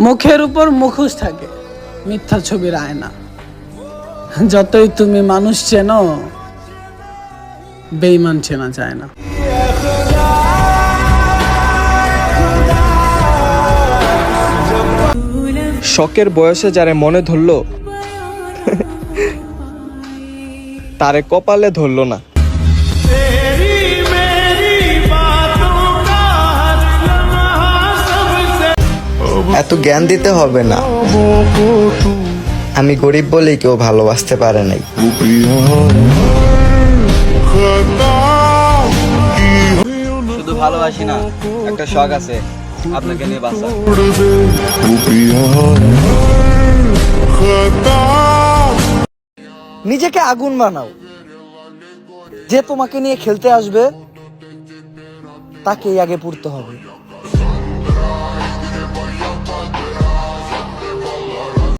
মুখের উপর মুখোশ থাকে, মিথ্যা ছবির আয়না। যতই তুমি মানুষ চেনো, বেঈমান চেনা যায় না। শখের বয়সে যারে মনে ধরলো তারে কপালে ধরলো না। এত জ্ঞান দিতে হবে না, আমি গরিব বলেই কেউ ভালোবাসতে পারে নাই। শুধু ভালোবাসি না, একটা শখ আছে আপনাকে নিয়ে বাঁচা। নিজেকে আগুন বানাও, যে তোমাকে নিয়ে খেলতে আসবে তাকেই আগে পুড়তে হবে।